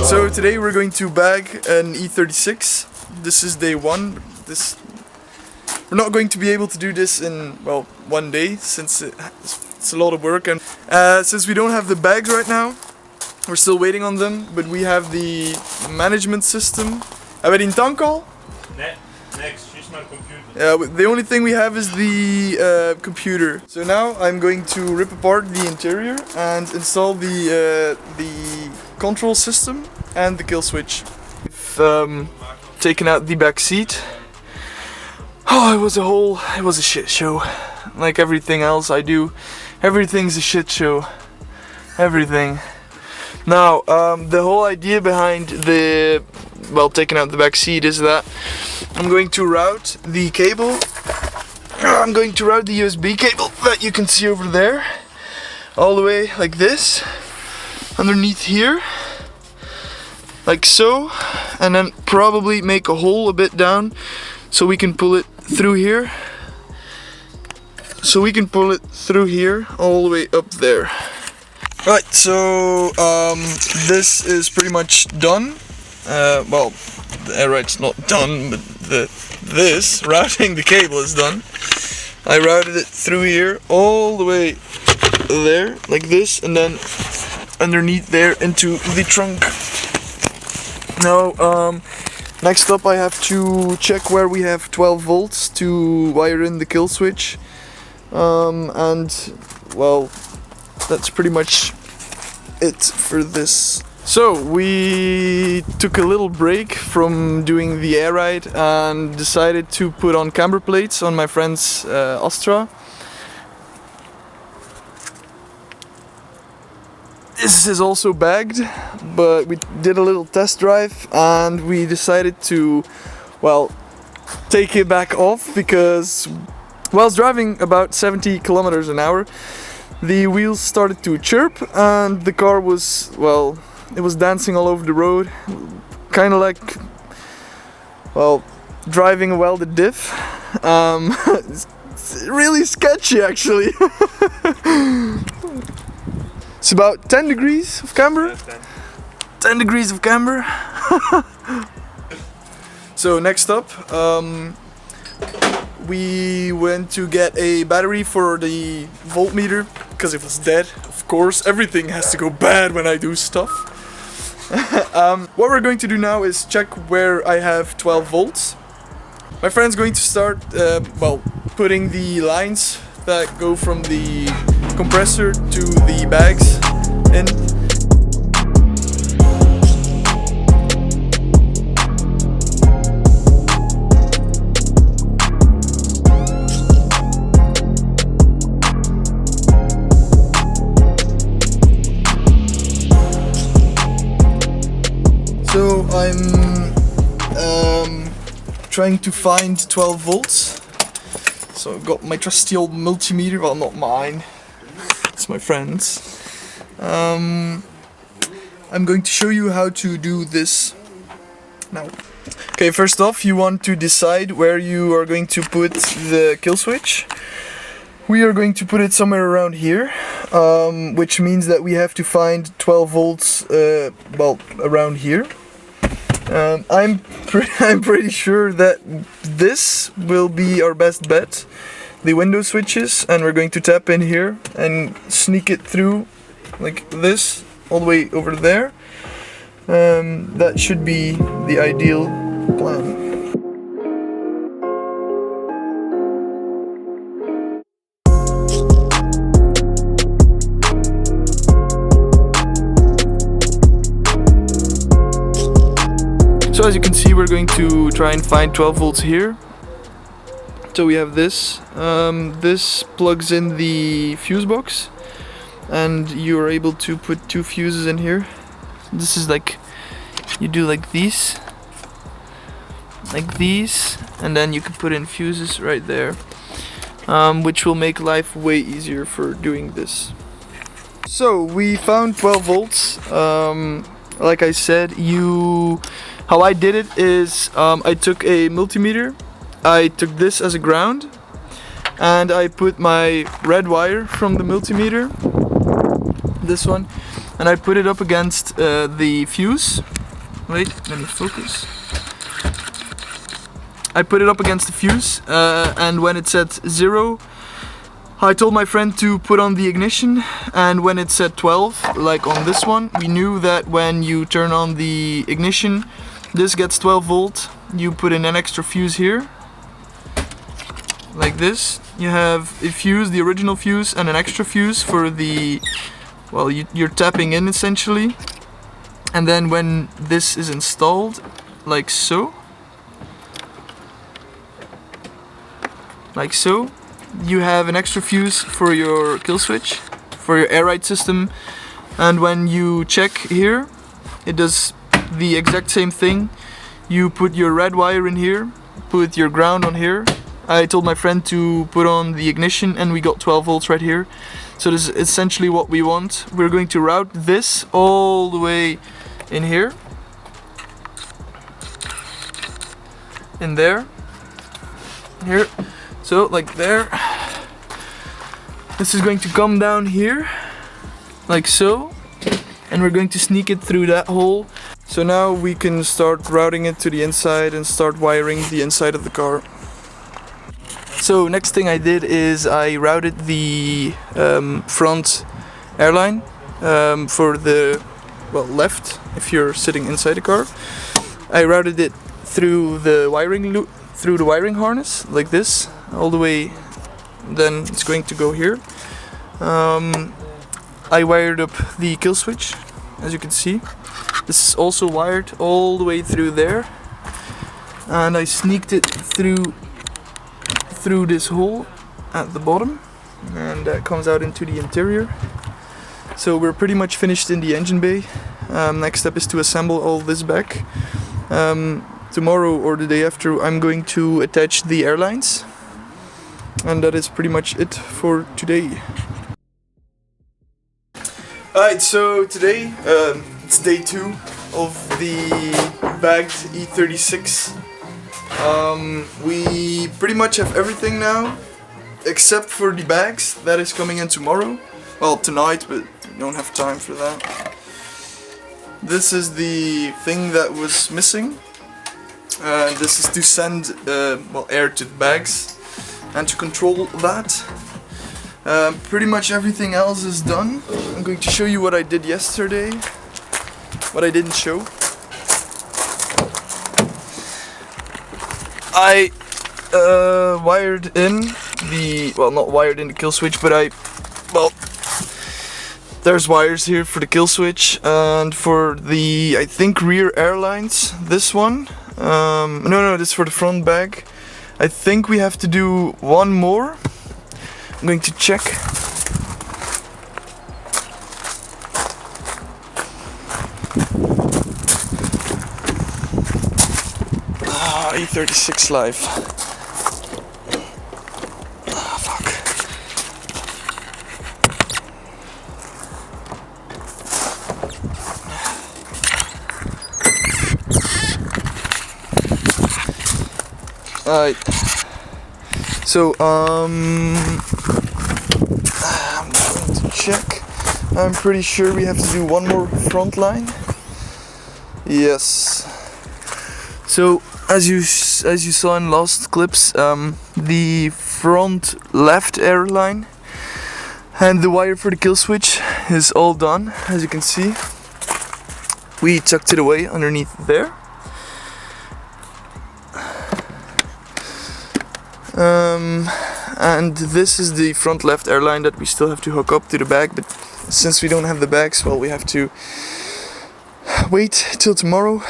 So today we're going to bag an E36. This is day one. We're not going to be able to do this in, well, one day, since it's a lot of work, and since we don't have the bags right now, we're still waiting on them, but we have the management system. Hebben we die tank al? Nee, niks, just my computer. Yeah, the only thing we have is the computer. So now I'm going to rip apart the interior and install the control system and the kill switch. We've taken out the back seat. Oh, it was a shit show. Like everything else I do, everything's a shit show. Everything. Now, the whole idea behind taking out the back seat is that I'm going to route the cable. I'm going to route the USB cable that you can see over there, all the way like this, underneath here, like so, and then probably make a hole a bit down so we can pull it through here. So we can pull it through here all the way up there. Right, so this is pretty much done. Well, the air right's not done, but this routing the cable is done. I routed it through here all the way there, like this, and then underneath there into the trunk. Now, next up I have to check where we have 12 volts to wire in the kill switch. And, well, that's pretty much it for this. So we took a little break from doing the air ride and decided to put on camber plates on my friend's Astra. This is also bagged, but we did a little test drive and we decided to, well, take it back off because whilst driving about 70 kilometers an hour, the wheels started to chirp and the car was, well, it was dancing all over the road, kind of like, well, driving a welded diff. It's really sketchy actually. It's about 10 degrees of camber. 10 degrees of camber. So next up, we went to get a battery for the voltmeter because it was dead. Of course, everything has to go bad when I do stuff. What we're going to do now is check where I have 12 volts. My friend's going to start, putting the lines that go from the compressor to the bags in. So I'm trying to find 12 volts. So I've got my trusty old multimeter, well, not mine, it's my friend's. I'm going to show you how to do this now. Okay, first off, you want to decide where you are going to put the kill switch. We are going to put it somewhere around here, which means that we have to find 12 volts, around here. I'm pretty sure that this will be our best bet, the window switches, and we're going to tap in here and sneak it through like this all the way over there. That should be the ideal plan. So as you can see, we're going to try and find 12 volts here. So we have this. This plugs in the fuse box, and you are able to put 2 fuses in here. This is like, you do like these, and then you can put in fuses right there, which will make life way easier for doing this. So we found 12 volts. Like I said, how I did it is I took a multimeter, I took this as a ground, and I put my red wire from the multimeter, this one, and I put it up against the fuse. Wait, let me focus. I put it up against the fuse, and when it said 0, I told my friend to put on the ignition, and when it said 12, like on this one, we knew that when you turn on the ignition, this gets 12 volt. You put in an extra fuse here, like this. You have a fuse, the original fuse, and an extra fuse for the, well, you're tapping in essentially. And then when this is installed, like so, you have an extra fuse for your kill switch, for your air ride system. And when you check here, it does the exact same thing. You put your red wire in here, put your ground on here. I told my friend to put on the ignition, and we got 12 volts right here. So this is essentially what we want. We're going to route this all the way in here, in there, here, so like there. This is going to come down here, like so, and we're going to sneak it through that hole. So now we can start routing it to the inside and start wiring the inside of the car. So next thing I did is I routed the front airline for the, well, left if you're sitting inside the car. I routed it through the wiring loop, through the wiring harness, like this, all the way. Then it's going to go here. I wired up the kill switch, as you can see. This is also wired all the way through there, and I sneaked it through this hole at the bottom, and that comes out into the interior. So we're pretty much finished in the engine bay. Next step is to assemble all this back. Tomorrow or the day after I'm going to attach the airlines, and that is pretty much it for today. Alright, so today it's day 2 of the bagged E36. We pretty much have everything now, except for the bags. That is coming in tomorrow. Well, tonight, but we don't have time for that. This is the thing that was missing. This is to send well, air to the bags and to control that. Pretty much everything else is done. I'm going to show you what I did yesterday, what I didn't show. I wired in the, well, not wired in the kill switch, but well, there's wires here for the kill switch and for the, I think, rear airlines. This one, no, this is for the front bag. I think we have to do one more. I'm going to check. E36 live. Fuck. Alright. So, I'm going to check. I'm pretty sure we have to do one more front line. Yes. So, as you saw in last clips, the front left airline and the wire for the kill switch is all done. As you can see, we tucked it away underneath there. And this is the front left airline that we still have to hook up to the bag, but since we don't have the bags, well, we have to wait till tomorrow.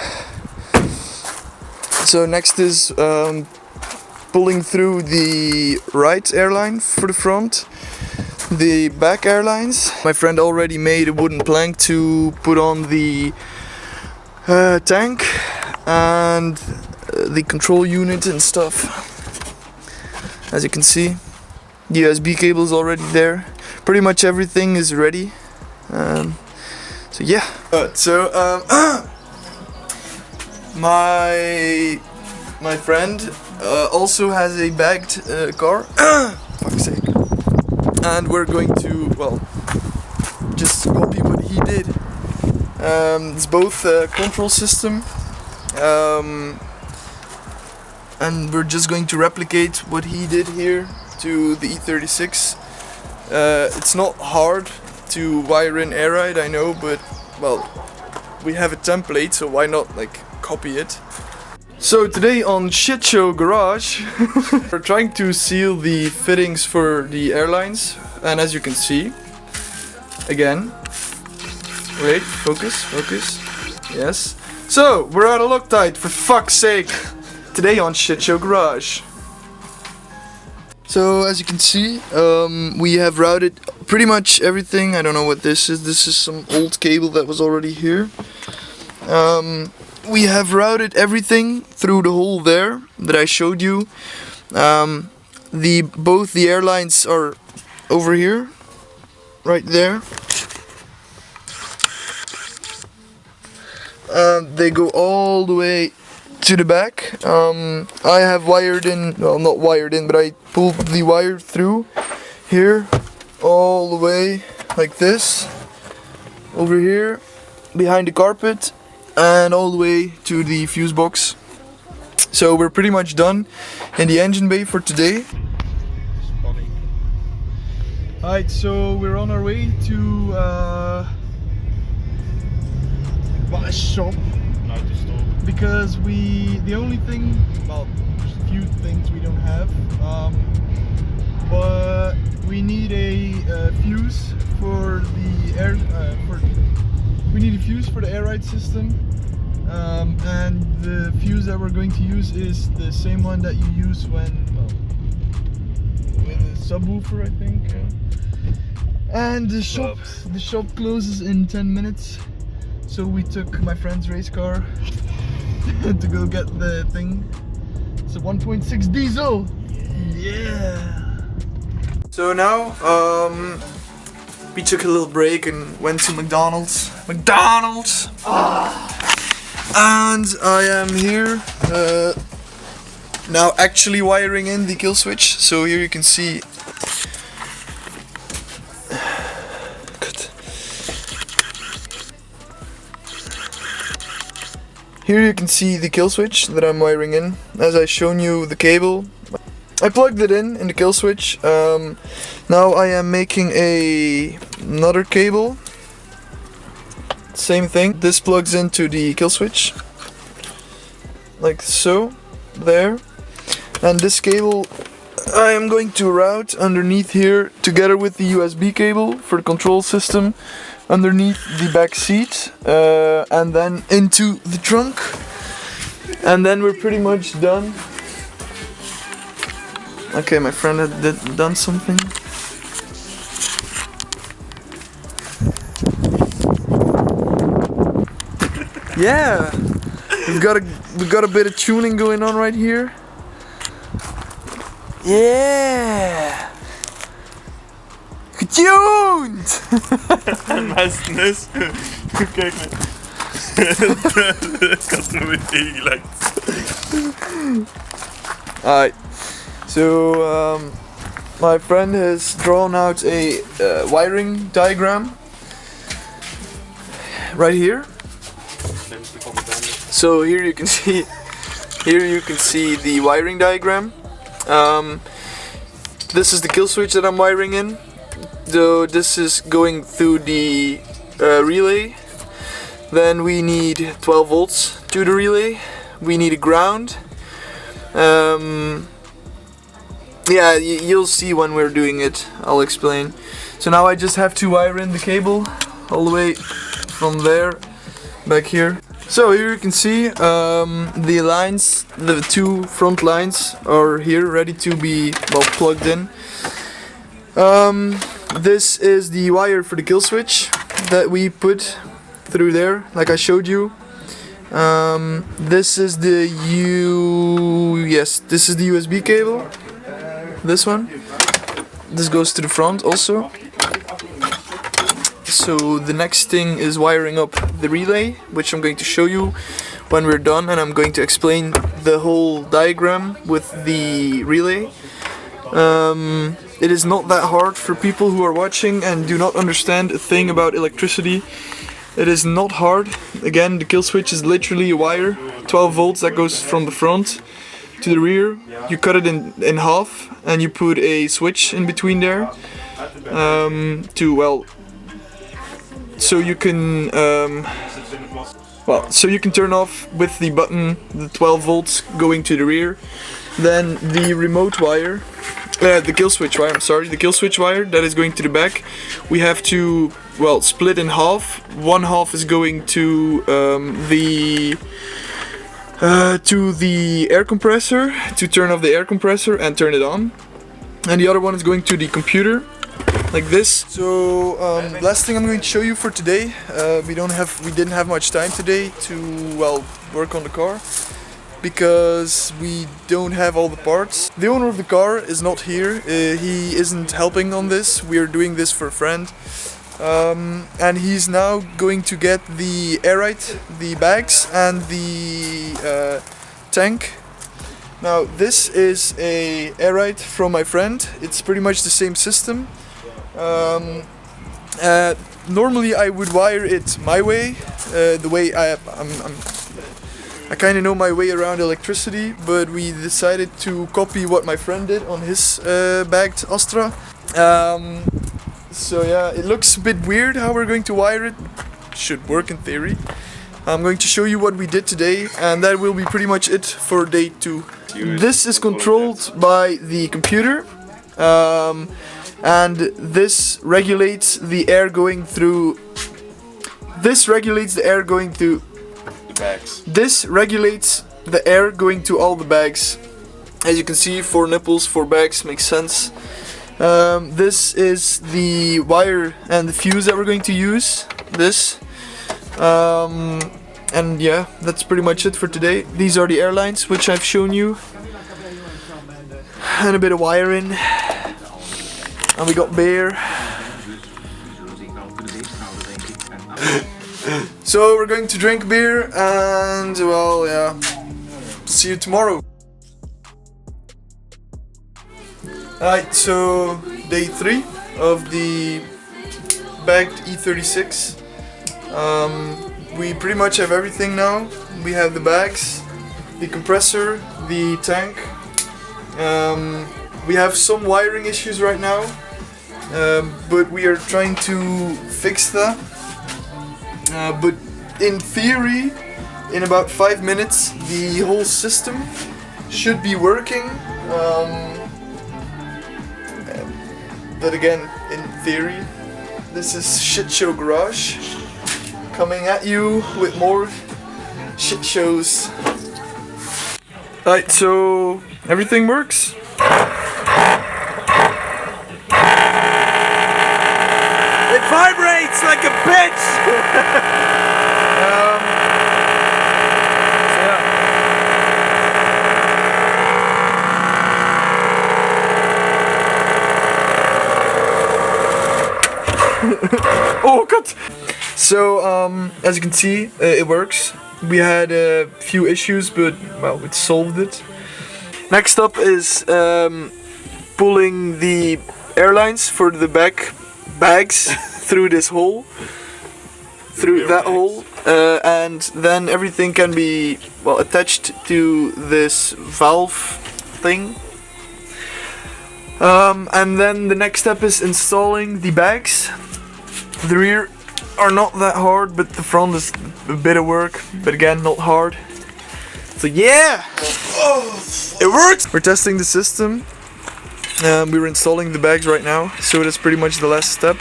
So next is pulling through the right airline for the front, the back airlines. My friend already made a wooden plank to put on the tank and the control unit and stuff. As you can see, the USB cable is already there. Pretty much everything is ready. So yeah. My friend also has a bagged car. fuck's sake. And we're going to, well, just copy what he did. It's both a control system, and we're just going to replicate what he did here to the E36. It's not hard to wire in air ride, I know, but well, we have a template, so why not like copy it? So today on Shit Show Garage, we're trying to seal the fittings for the airlines, and as you can see, again, wait, focus, yes. So we're out of Loctite, for fuck's sake, today on Shit Show Garage. So as you can see, we have routed pretty much everything. I don't know what this is. This is some old cable that was already here. We have routed everything through the hole there that I showed you. Both the airlines are over here, right there. They go all the way to the back. I have wired in, well, not wired in, but I pulled the wire through here all the way like this, over here behind the carpet, and all the way to the fuse box. So we're pretty much done in the engine bay for today. Alright, so we're on our way to a shop. Because the only thing, well, there's a few things we don't have, but we need a fuse for the air, we need a fuse for the air ride system, and the fuse that we're going to use is the same one that you use when, well, with a subwoofer, I think. And the shop closes in 10 minutes, so we took my friend's race car to go get the thing. It's a 1.6 diesel. Yeah. So now we took a little break and went to McDonald's. And I am here now actually wiring in the kill switch. So here you can see. Here you can see the kill switch that I'm wiring in. As I shown you the cable, I plugged it in the kill switch. Now I am making another cable. Same thing. This plugs into the kill switch, like so, there. And this cable I am going to route underneath here together with the USB cable for the control system, underneath the back seat, and then into the trunk, and then we're pretty much done. Okay, my friend had done something. Yeah, we've got a bit of tuning going on right here. Yeah. Getuned! Meistens. Kijk nu. Ik had hem meteen gelijk. Alright, so my friend has drawn out a wiring diagram right here. So here you can see the wiring diagram. This is the kill switch that I'm wiring in. So this is going through the relay. Then we need 12 volts to the relay. We need a ground. Yeah, you'll see when we're doing it. I'll explain. So now I just have to wire in the cable all the way from there back here. So here you can see the lines, the two front lines are here ready to be, well, plugged in. This is the wire for the kill switch that we put through there, like I showed you. This is the this is the USB cable. This one. This goes to the front also. So the next thing is wiring up the relay, which I'm going to show you when we're done, and I'm going to explain the whole diagram with the relay. It is not that hard for people who are watching and do not understand a thing about electricity. It is not hard. Again, the kill switch is literally a wire, 12 volts that goes from the front to the rear. You cut it in half and you put a switch in between there so you can turn off with the button the 12 volts going to the rear. Then the remote wire, the kill switch wire, the kill switch wire that is going to the back, we have to split in half. One half is going to the air compressor to turn off the air compressor and turn it on, and the other one is going to the computer, like this. So last thing I'm going to show you for today. We didn't have much time today to work on the car because we don't have all the parts. The owner of the car is not here. He isn't helping on this. We are doing this for a friend. And he's now going to get the airite, the bags and the tank. Now this is a airite from my friend. It's pretty much the same system. Normally I would wire it my way, the way I kind of know my way around electricity, but we decided to copy what my friend did on his bagged Astra. So yeah, it looks a bit weird how we're going to wire it. Should work in theory. I'm going to show you what we did today, and that will be pretty much it for day 2. This is controlled by the computer, and this regulates the air going through. This regulates the air going through the bags. This regulates the air going to all the bags. As you can see, 4 nipples, 4 bags, makes sense. This is the wire and the fuse that we're going to use. This. And yeah, that's pretty much it for today. These are the airlines which I've shown you. And a bit of wiring. And we got beer. So we're going to drink beer and see you tomorrow. Alright, so day 3 of the bagged E36. We pretty much have everything now. We have the bags, the compressor, the tank. We have some wiring issues right now, but we are trying to fix that. But in theory, in about 5 minutes, the whole system should be working. But again, in theory, this is Shit Show Garage coming at you with more shit shows. Alright, so everything works. It vibrates like a bitch! Oh god! So as you can see, it works. We had a few issues, but it solved it. Next up is pulling the airlines for the bags through this hole, through that hole, and then everything can be attached to this valve thing. And then the next step is installing the bags. The rear are not that hard, but the front is a bit of work, but again, not hard. So yeah! It works! We're testing the system. We were installing the bags right now, so that's pretty much the last step.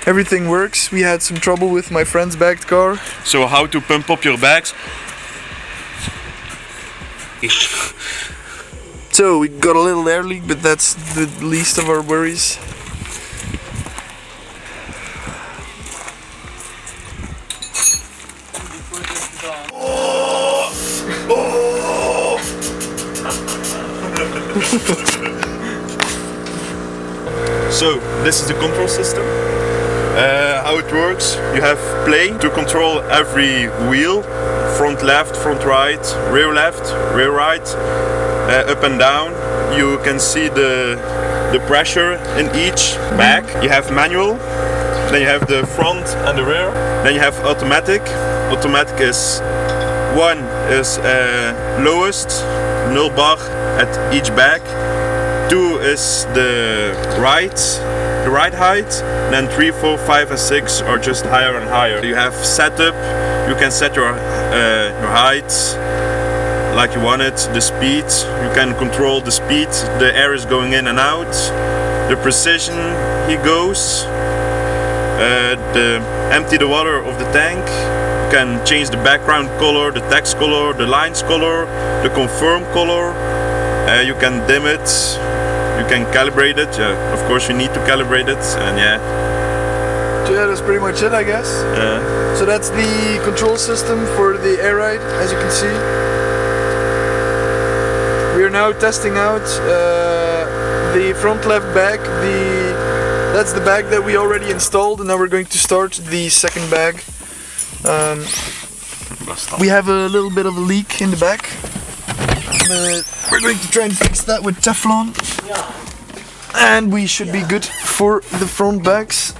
Everything works. We had some trouble with my friend's bagged car. So how to pump up your bags? So we got a little air leak, but that's the least of our worries. So this is the control system. How it works: you have play to control every wheel, front left, front right, rear left, rear right, up and down. You can see the the pressure in each bag. You have manual, then you have the front and the rear, then you have automatic. Automatic is one is lowest 0 bar at each bag, 2 is the right height, then 3, 4, 5 and 6 are just higher and higher. You have setup, you can set your height like you want it, the speed, you can control the speed, the air is going in and out, the precision he goes, empty the water of the tank, you can change the background color, the text color, the lines color, the confirm color, you can dim it, you can calibrate it, of course you need to calibrate it, and So yeah, that's pretty much it, I guess. So that's the control system for the air ride, as you can see. We are now testing out the front left bag. That's the bag that we already installed, and now we're going to start the second bag. We have a little bit of a leak in the back. We're going to try and fix that with Teflon. And we should be good for the front bags.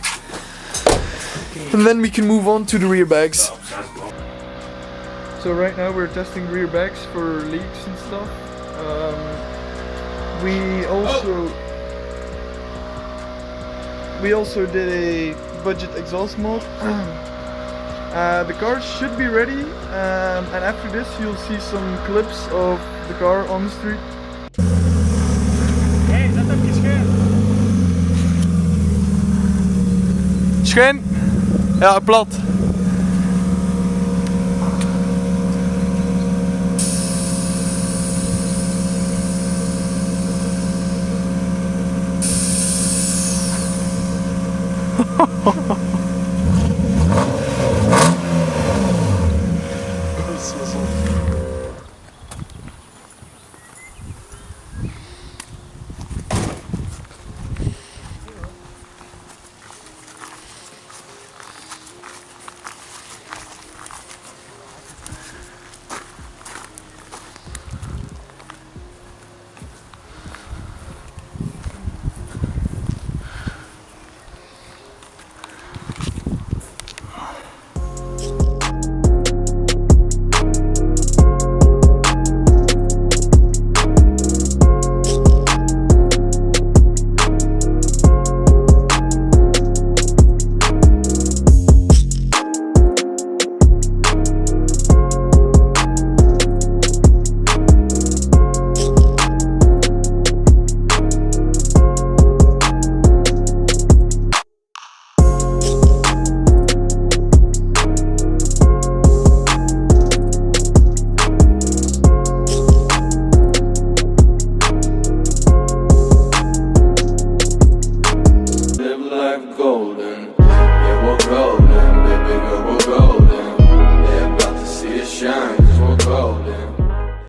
And then we can move on to the rear bags. So right now we're testing rear bags for leaks and stuff. We also did a budget exhaust mode. The car should be ready, and after this you'll see some clips of the car on the street. Hey, zet hem scherp. Schuin? Ja, plat.